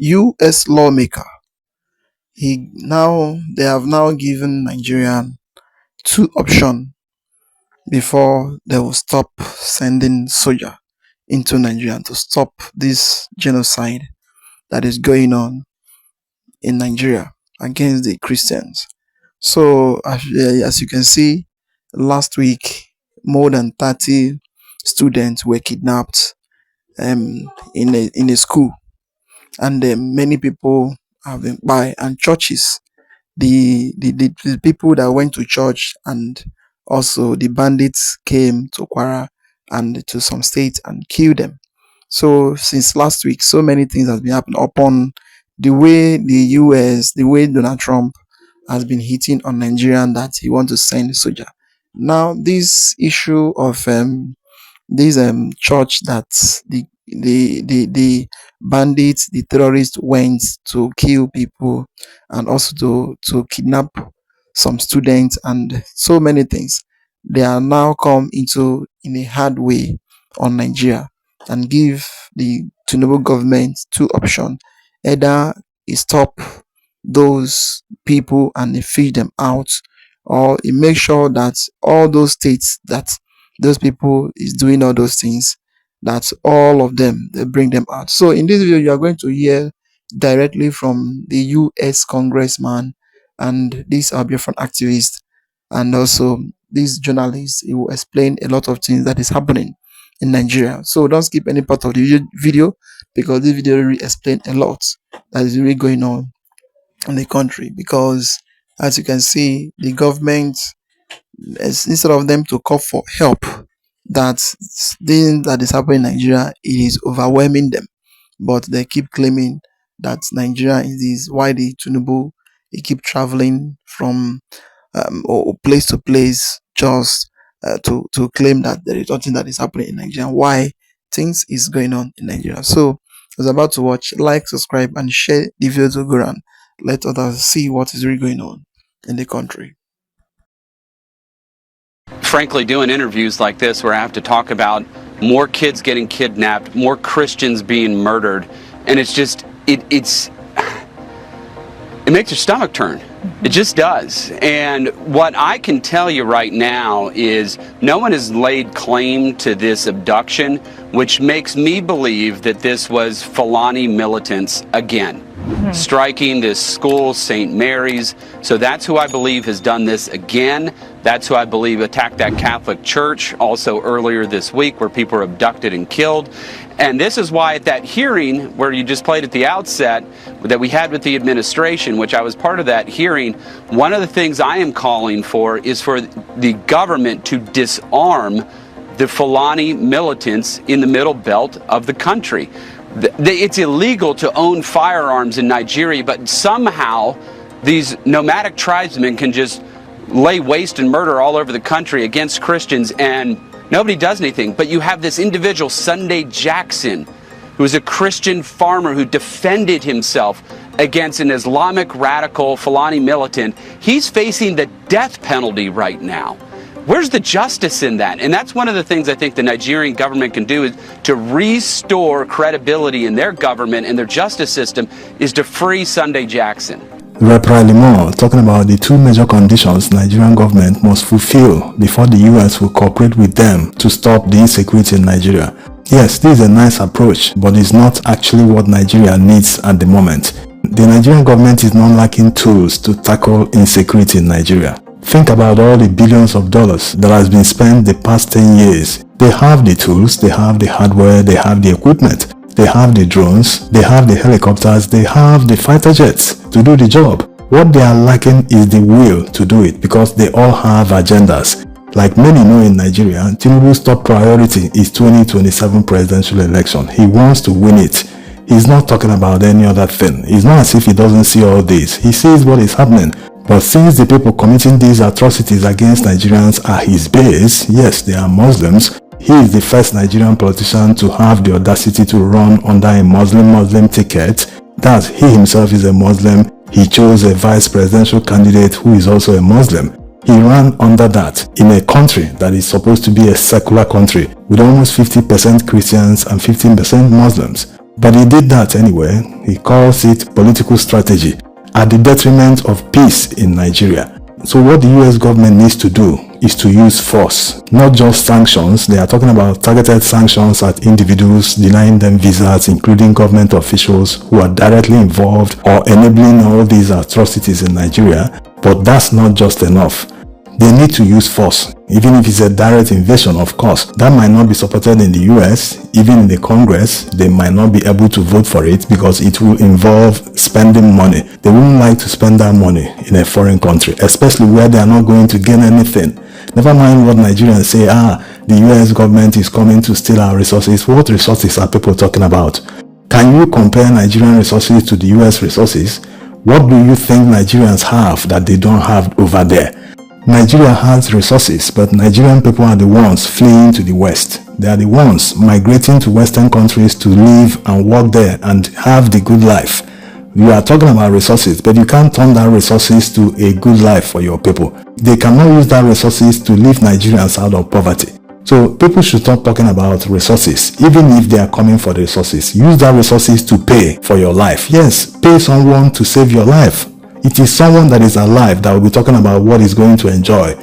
U.S. lawmaker. They have now given Nigerian two options before they will stop sending soldier into Nigeria to stop this genocide that is going on in Nigeria against the Christians. So as you can see, last week more than 30 students were kidnapped in a school, and many people have been by, and churches, the people that went to church, and also the bandits came to Kwara and to some states and killed them. So since last week, so many things has been happening upon the way the way Donald Trump has been hitting on Nigerian that he wants to send soldier. Now this issue of this church that the bandits, the terrorists went to kill people and also to kidnap some students and so many things, they are now come into in a hard way on Nigeria and give the Tinubu government two options: either he stop those people and he fish them out, or he make sure that all those states that those people is doing all those things, that all of them they bring them out. So in this video, you are going to hear directly from the U.S. congressman and this our different activist, and also this journalist. He will explain a lot of things that is happening in Nigeria. So don't skip any part of the video, because this video really explain a lot that is really going on in the country. Because as you can see, the government, instead of them to call for help, that thing that is happening in Nigeria, it is overwhelming them, but they keep claiming that Nigeria is this. Why the Tinubu he keep traveling from or place to place just to claim that there is nothing that is happening in Nigeria, why things is going on in Nigeria. So I was about to watch, like, subscribe and share the video to go around, let others see what is really going on in the country. Frankly, doing interviews like this where I have to talk about more kids getting kidnapped, more Christians being murdered, and it's just it makes your stomach turn. It just does. And what I can tell you right now is no one has laid claim to this abduction, which makes me believe that this was Fulani militants again, striking this school, St. Mary's. So that's who I believe has done this again. That's who I believe attacked that Catholic church also earlier this week, where people were abducted and killed. And this is why at that hearing where you just played at the outset that we had with the administration, which I was part of that hearing, one of the things I am calling for is for the government to disarm the Fulani militants in the middle belt of the country. It's illegal to own firearms in Nigeria, but somehow these nomadic tribesmen can just lay waste and murder all over the country against Christians, and nobody does anything. But you have this individual, Sunday Jackson, who is a Christian farmer who defended himself against an Islamic radical Fulani militant. He's facing the death penalty right now. Where's the justice in that? And that's one of the things I think the Nigerian government can do, is to restore credibility in their government and their justice system, is to free Sunday Jackson. Rep. Moore talking about the two major conditions Nigerian government must fulfill before the US will cooperate with them to stop the insecurity in Nigeria. Yes, this is a nice approach, but it's not actually what Nigeria needs at the moment. The Nigerian government is not lacking tools to tackle insecurity in Nigeria. Think about all the billions of dollars that has been spent the past 10 years. They have the tools, they have the hardware, they have the equipment, they have the drones, they have the helicopters, they have the fighter jets to do the job. What they are lacking is the will to do it, because they all have agendas. Like many know in Nigeria, Tinubu's top priority is 2027 presidential election. He wants to win it. He's not talking about any other thing. It's not as if he doesn't see all this. He sees what is happening. But since the people committing these atrocities against Nigerians are his base, yes, they are Muslims, he is the first Nigerian politician to have the audacity to run under a Muslim ticket. That he himself is a Muslim. He chose a vice presidential candidate who is also a Muslim. He ran under that in a country that is supposed to be a secular country with almost 50% Christians and 15% Muslims. But he did that anyway. He calls it political strategy at the detriment of peace in Nigeria. So what the US government needs to do is to use force, not just sanctions. They are talking about targeted sanctions at individuals, denying them visas, including government officials who are directly involved or enabling all these atrocities in Nigeria. But that's not just enough. They need to use force, even if it's a direct invasion, of course. That might not be supported in the US, even in the Congress. They might not be able to vote for it because it will involve spending money. They wouldn't like to spend that money in a foreign country, especially where they are not going to gain anything. Never mind what Nigerians say, the US government is coming to steal our resources. What resources are people talking about? Can you compare Nigerian resources to the US resources? What do you think Nigerians have that they don't have over there? Nigeria has resources, but Nigerian people are the ones fleeing to the West. They are the ones migrating to Western countries to live and work there and have the good life. You are talking about resources, but you can't turn that resources to a good life for your people. They cannot use that resources to lift Nigerians out of poverty. So people should stop talking about resources, even if they are coming for the resources. Use that resources to pay for your life. Yes, pay someone to save your life. It is someone that is alive that will be talking about what he's going to enjoy.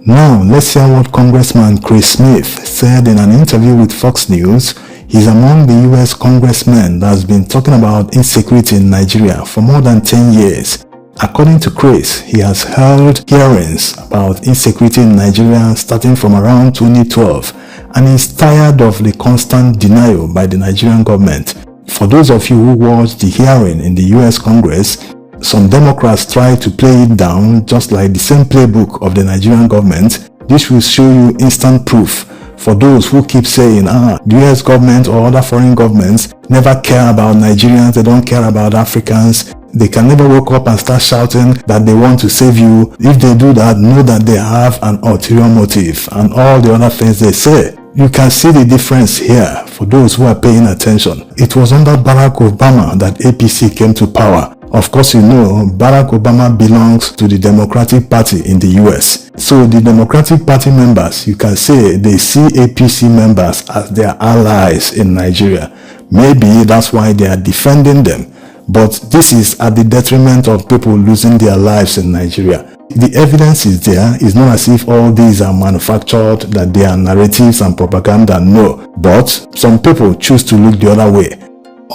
Now, let's hear what Congressman Chris Smith said in an interview with Fox News. He's among the US congressmen that has been talking about insecurity in Nigeria for more than 10 years. According to Chris, he has held hearings about insecurity in Nigeria starting from around 2012, and he's tired of the constant denial by the Nigerian government. For those of you who watched the hearing in the US Congress, some Democrats try to play it down just like the same playbook of the Nigerian government. This will show you instant proof for those who keep saying, the US government or other foreign governments never care about Nigerians, they don't care about Africans. They can never wake up and start shouting that they want to save you. If they do that, know that they have an ulterior motive and all the other things they say. You can see the difference here for those who are paying attention. It was under Barack Obama that APC came to power. Of course, you know, Barack Obama belongs to the Democratic Party in the US. So the Democratic Party members, you can say they see APC members as their allies in Nigeria. Maybe that's why they are defending them. But this is at the detriment of people losing their lives in Nigeria. The evidence is there. It's not as if all these are manufactured, that they are narratives and propaganda. No. But some people choose to look the other way.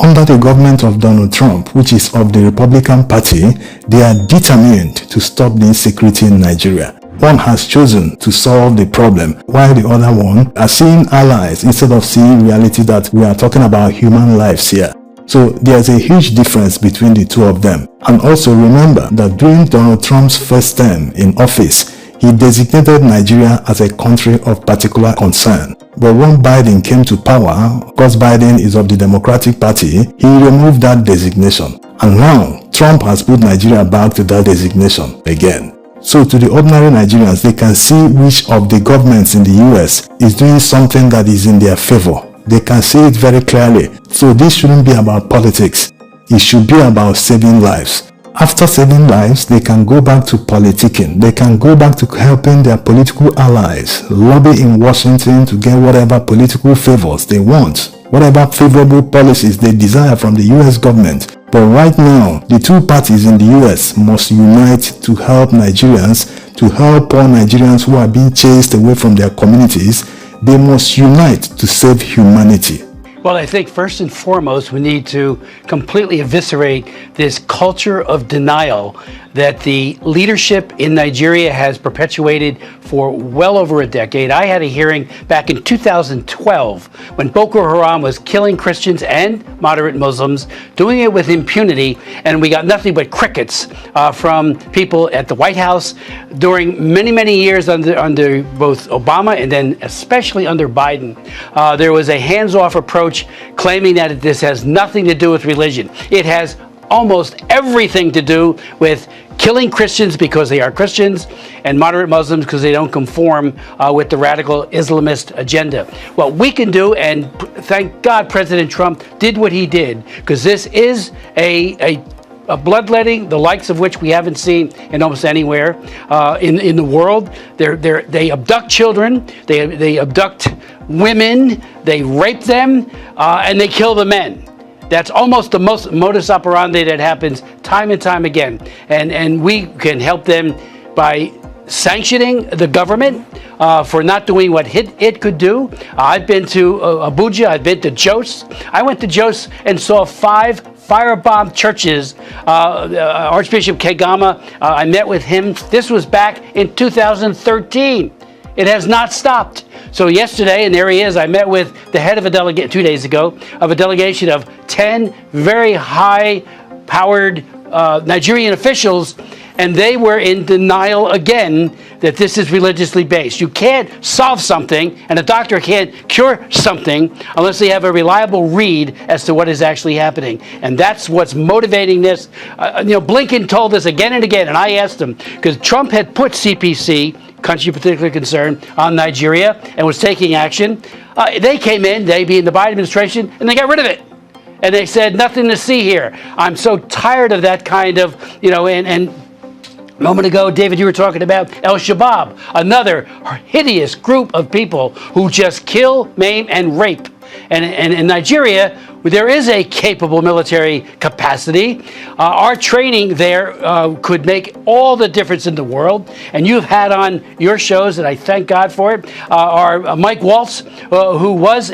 Under the government of Donald Trump, which is of the Republican Party, they are determined to stop the insecurity in Nigeria. One has chosen to solve the problem, while the other one are seeing allies instead of seeing reality that we are talking about human lives here. So there's a huge difference between the two of them. And also remember that during Donald Trump's first term in office, he designated Nigeria as a country of particular concern. But when Biden came to power, because Biden is of the Democratic Party, he removed that designation. And now, Trump has put Nigeria back to that designation again. So to the ordinary Nigerians, they can see which of the governments in the US is doing something that is in their favor. They can see it very clearly. So this shouldn't be about politics. It should be about saving lives. After saving lives, they can go back to politicking. They can go back to helping their political allies, lobby in Washington to get whatever political favors they want, whatever favorable policies they desire from the US government. But right now, the two parties in the US must unite to help Nigerians, to help poor Nigerians who are being chased away from their communities. They must unite to save humanity. Well, I think first and foremost, we need to completely eviscerate this culture of denial that the leadership in Nigeria has perpetuated for well over a decade. I had a hearing back in 2012 when Boko Haram was killing Christians and moderate Muslims, doing it with impunity, and we got nothing but crickets from people at the White House during many, many years under both Obama and then especially under Biden. There was a hands-off approach claiming that this has nothing to do with religion. It has almost everything to do with killing Christians because they are Christians and moderate Muslims because they don't conform with the radical Islamist agenda. What we can do, and thank God President Trump did what he did, because this is a bloodletting, the likes of which we haven't seen in almost anywhere in the world. They abduct children, they abduct women, they rape them, and they kill the men. That's almost the most modus operandi that happens time and time again. And we can help them by sanctioning the government for not doing what it could do. I've been to Abuja, I've been to Jos. I went to Jos and saw 5 firebombed churches. Archbishop Kegama, I met with him. This was back in 2013. It has not stopped. So yesterday, and there he is, I met with the head of a delegate 2 days ago, of a delegation of 10 very high-powered Nigerian officials, and they were in denial again that this is religiously based. You can't solve something, and a doctor can't cure something unless they have a reliable read as to what is actually happening. And that's what's motivating this. Blinken told us again and again, and I asked him, because Trump had put CPC, country of particular concern, on Nigeria and was taking action. They came in, they being the Biden administration, and they got rid of it. And they said, nothing to see here. I'm so tired of that kind of, and a moment ago, David, you were talking about Al-Shabaab, another hideous group of people who just kill, maim, and rape. And in Nigeria, there is a capable military capacity. Our training there could make all the difference in the world. And you've had on your shows, and I thank God for it, our Mike Waltz, who was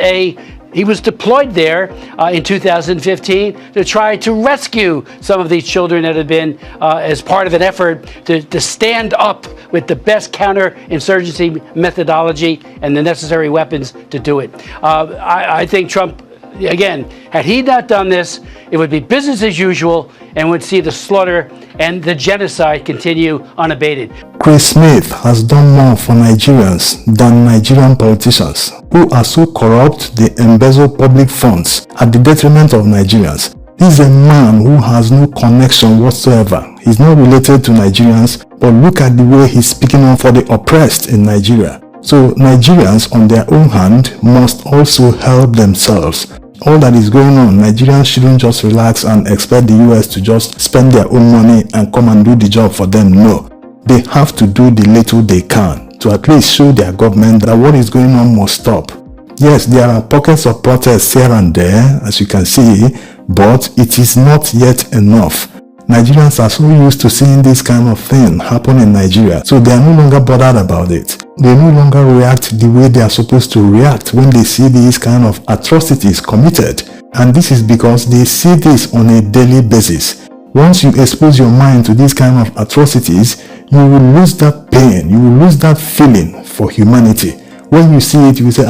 deployed there in 2015 to try to rescue some of these children that had been as part of an effort to stand up with the best counterinsurgency methodology and the necessary weapons to do it. I think Trump, again, had he not done this, it would be business as usual and would see the slaughter and the genocide continue unabated. Chris Smith has done more for Nigerians than Nigerian politicians who are so corrupt they embezzle public funds at the detriment of Nigerians. This is a man who has no connection whatsoever. He's not related to Nigerians, but look at the way he's speaking on for the oppressed in Nigeria. So Nigerians on their own hand must also help themselves. All that is going on, Nigerians shouldn't just relax and expect the US to just spend their own money and come and do the job for them. No, they have to do the little they can to at least show their government that what is going on must stop. Yes, there are pockets of protests here and there, as you can see, but it is not yet enough. Nigerians are so used to seeing this kind of thing happen in Nigeria, so they are no longer bothered about it. They no longer react the way they are supposed to react when they see these kind of atrocities committed. And this is because they see this on a daily basis. Once you expose your mind to these kind of atrocities, you will lose that pain, you will lose that feeling for humanity. When you see it, you will say,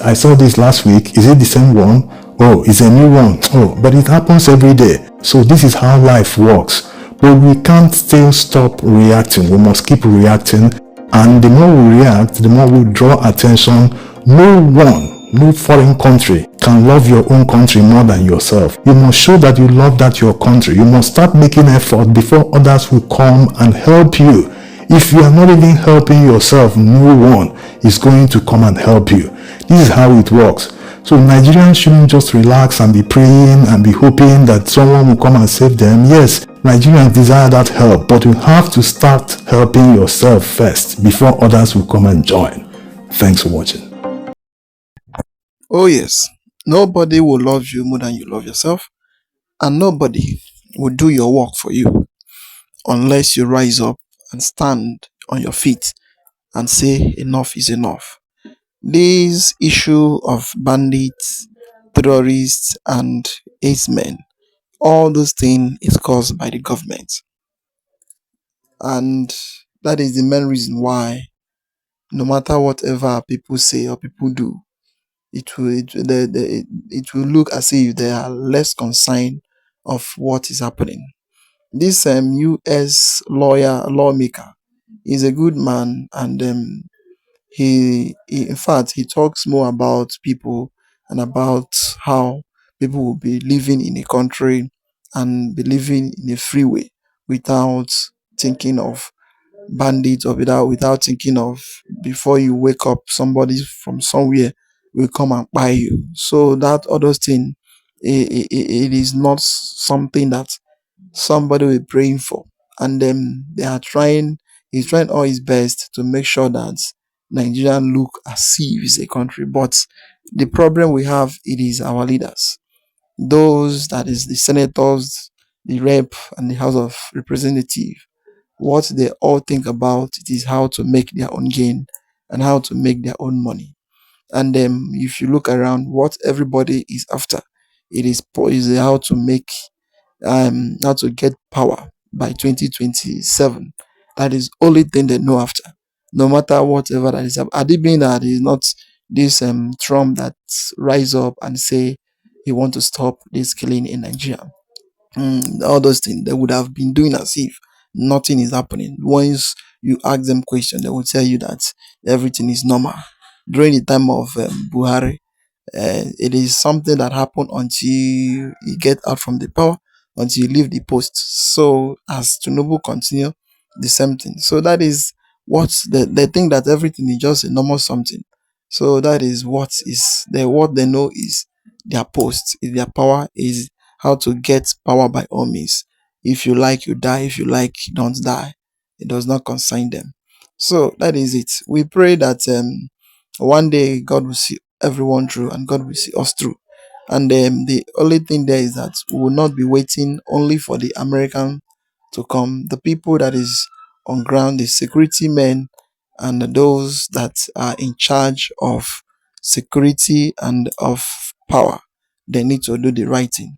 I saw this last week, is it the same one? Oh, it's a new one. Oh, but it happens every day. So this is how life works. But we can't still stop reacting. We must keep reacting. And the more we react, the more we draw attention. No foreign country can love your own country more than yourself. You must show that you love your country. You must start making effort before others will come and help you. If you are not even helping yourself, no one is going to come and help you. This is how it works. So Nigerians shouldn't just relax and be praying and be hoping that someone will come and save them. Yes, Nigerians desire that help, but you have to start helping yourself first before others will come and join. Thanks for watching. Oh yes, nobody will love you more than you love yourself, and nobody will do your work for you unless you rise up and stand on your feet and say enough is enough. This issue of bandits, terrorists, and men, all those things is caused by the government. And that is the main reason why, no matter whatever people say or people do, it will look as if they are less concerned of what is happening. This U.S. lawmaker is a good man, and he in fact he talks more about people and about how people will be living in a country and be living in a free way without thinking of bandits, or without thinking of, before you wake up, somebody from somewhere will come and buy you. So that other thing, it is not something that somebody will be praying for. And then he's trying all his best to make sure that Nigeria look as if it's a country. But the problem we have, it is our leaders, those that is the senators, the rep, and the House of Representative. What they all think about it is how to make their own gain and how to make their own money. And if you look around, what everybody is after, is how to make how to get power by 2027. That is only thing they know after. No matter whatever that is. Had it been that is not this Trump that rise up and say he want to stop this killing in Nigeria, all those things they would have been doing as if nothing is happening. Once you ask them question, they will tell you that everything is normal. During the time of Buhari, it is something that happened until you get out from the power, until you leave the post. So as Tinubu continue the same thing. So that is what they think that everything is just a normal something. So that is what they know is their post, is their power, is how to get power by all means. If you like, you die. If you like, you don't die. It does not concern them. So that is it. We pray that one day God will see everyone through and God will see us through. And the only thing there is that we will not be waiting only for the American to come. The people that is on ground, the security men and those that are in charge of security and of power, they need to do the right thing.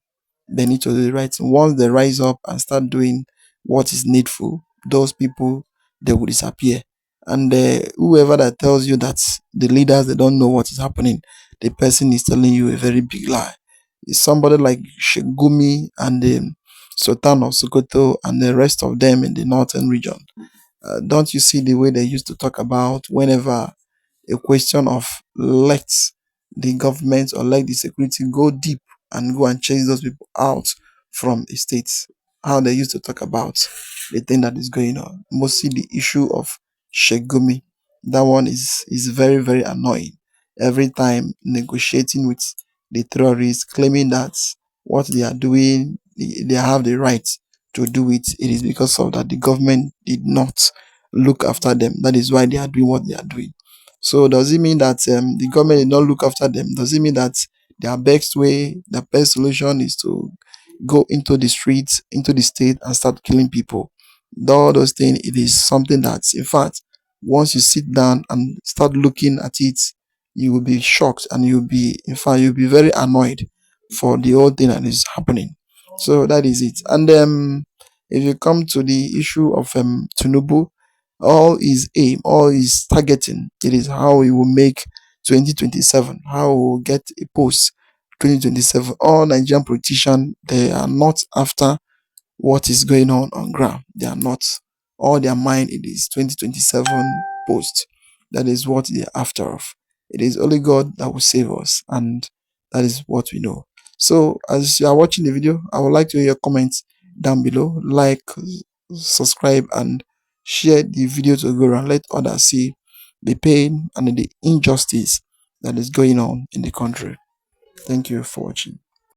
They need to do the right thing. Once they rise up and start doing what is needful, those people, they will disappear. And whoever that tells you that the leaders, they don't know what is happening, the person is telling you a very big lie. It's somebody like Shegumi and Sultan of Sokoto and the rest of them in the northern region. Don't you see the way they used to talk about whenever a question of let the government or let the security go deep and go and chase those people out from the states? How they used to talk about the thing that is going on. Mostly the issue of Shegumi. That one is very, very annoying. Every time negotiating with the terrorists, claiming that what they are doing, they have the right to do it. It is because of that the government did not look after them. That is why they are doing what they are doing. So does it mean that the government did not look after them? Does it mean that their best way, the best solution is to go into the streets, into the state and start killing people? All those things, it is something that, in fact, once you sit down and start looking at it, you will be shocked and in fact, you'll be very annoyed for the whole thing that is happening. So that is it. And if you come to the issue of Tinubu, all his aim, all his targeting, it is how he will make 2027, how he will get a post 2027. All Nigerian politicians, they are not after what is going on ground. They are not. All their mind it is 2027 post. That is what they are after of. It is only God that will save us, and that is what we know. So as you are watching the video, I would like to hear your comments down below. Like, subscribe, and share the video to go around. Let others see the pain and the injustice that is going on in the country. Thank you for watching.